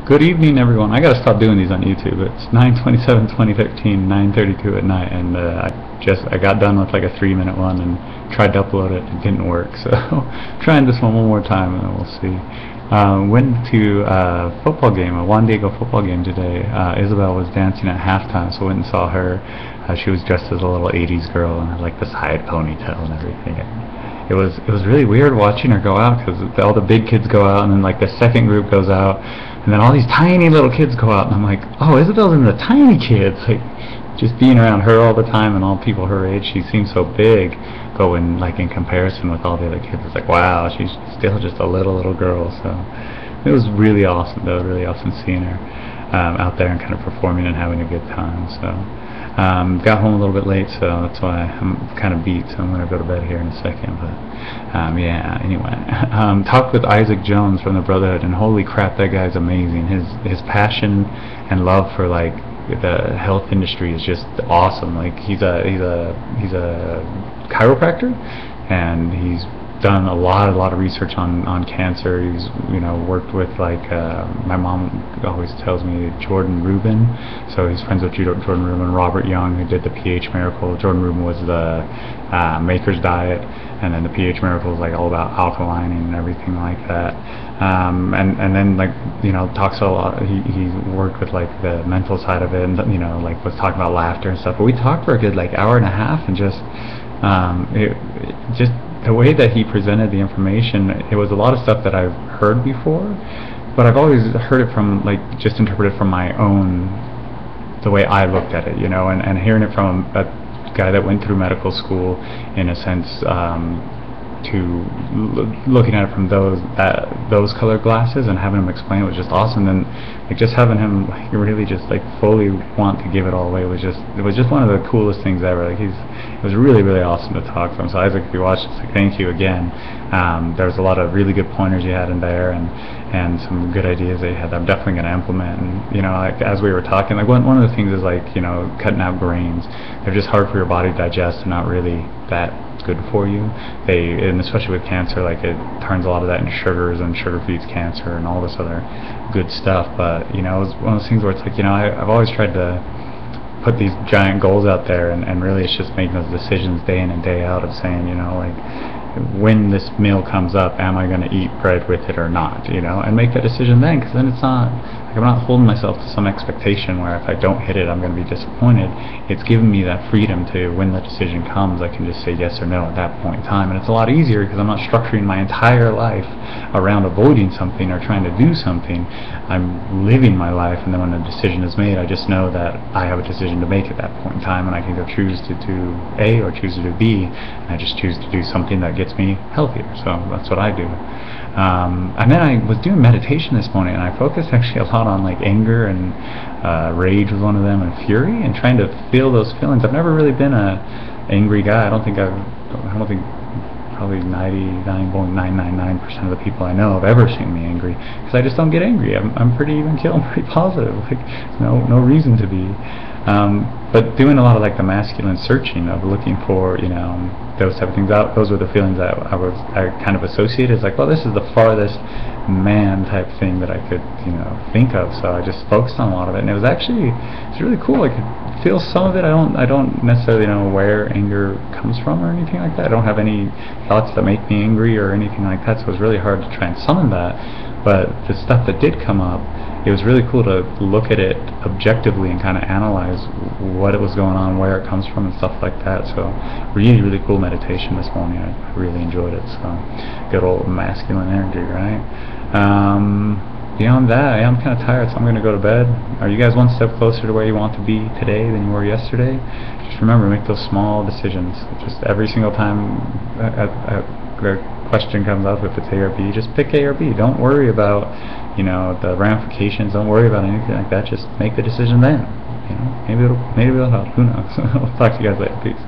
Good evening, everyone. I gotta stop doing these on YouTube. It's 9/27/2013, 9:32 at night, and I got done with like a 3-minute one and tried to upload it. It didn't work, so trying this one more time, and then we'll see. Went to a football game, a Juan Diego football game today. Isabel was dancing at halftime, so went and saw her. She was dressed as a little 80s girl and had like the side ponytail and everything. It was really weird watching her go out because all the big kids go out and then like the second group goes out and then all these tiny little kids go out and I'm like, oh, Isabel's in the tiny kids. Like just being around her all the time and all people her age, she seems so big, but when like in comparison with all the other kids, it's like, wow, she's still just a little girl. So it was really awesome though, really awesome seeing her out there and kind of performing and having a good time. So got home a little bit late, so that's why I'm kind of beat, so I'm going to go to bed here in a second. But yeah, anyway, talked with Isaac Jones from the Brotherhood, and holy crap, that guy's amazing. His passion and love for like the health industry is just awesome. Like he's a chiropractor, and he's done a lot of research on cancer. He's worked with like my mom always tells me Jordan Rubin, so he's friends with Jordan Rubin, Robert Young, who did the pH Miracle. Jordan Rubin was the Maker's Diet, and then the pH Miracle is like all about alkalining and everything like that. And then like talks a lot. He worked with like the mental side of it, and like was talking about laughter and stuff. But we talked for a good like hour and a half, and just just the way that he presented the information, it was a lot of stuff that I've heard before, but I've always heard it from like just interpreted from my own, the way I looked at it, and hearing it from a guy that went through medical school, in a sense, to looking at it from those colored glasses and having him explain it was just awesome. And like just having him like really just like fully want to give it all away was just one of the coolest things ever. Like it was really awesome to talk to him. So Isaac, if you watch this, like, thank you again. There was a lot of really good pointers you had in there, and some good ideas that you had that I'm definitely going to implement. And like as we were talking, like one of the things is like cutting out grains. They're just hard for your body to digest and not really that good for you. And especially with cancer, like it turns a lot of that into sugars, and sugar feeds cancer and all this other good stuff. But it was one of those things where it's like I've always tried to put these giant goals out there, and really it's just making those decisions day in and day out of saying like when this meal comes up, am I going to eat bread with it or not, and make that decision then, because then it's not like I'm not holding myself to some expectation where if I don't hit it I'm going to be disappointed. It's giving me that freedom to, when the decision comes, I can just say yes or no at that point in time, and it's a lot easier because I'm not structuring my entire life around avoiding something or trying to do something. I'm living my life, and then when a decision is made, I just know that I have a decision to make at that point in time, and I can either choose to do A or choose to do B, and I just choose to do something that gets me healthier. So that's what I do. And then I was doing meditation this morning, and I focused actually a lot on like anger, and rage was one of them, and fury, and trying to feel those feelings. I've never really been a angry guy. I don't think probably 99.999% of the people I know have ever seen me angry, because I just don't get angry. I'm pretty even keel, I'm pretty positive. Like no reason to be. But doing a lot of like the masculine searching of looking for those type of things out. Those were the feelings that I kind of associated as like, well, this is the farthest man type thing that I could think of. So I just focused on a lot of it, and it's really cool. I could feel some of it. I don't necessarily know where anger comes from or anything like that. I don't have any thoughts that make me angry or anything like that, so it was really hard to try and summon that. But the stuff that did come up, it was really cool to look at it objectively and kind of analyze what it was going on, where it comes from, and stuff like that. So really cool meditation this morning. I really enjoyed it. So good old masculine energy, right? Beyond that, I'm kind of tired, so I'm going to go to bed. Are you guys one step closer to where you want to be today than you were yesterday? Just remember, make those small decisions. Just every single time a question comes up, if it's A or B, just pick A or B. Don't worry about the ramifications. Don't worry about anything like that. Just make the decision then. Maybe it'll help. Who knows? I'll talk to you guys later. Peace.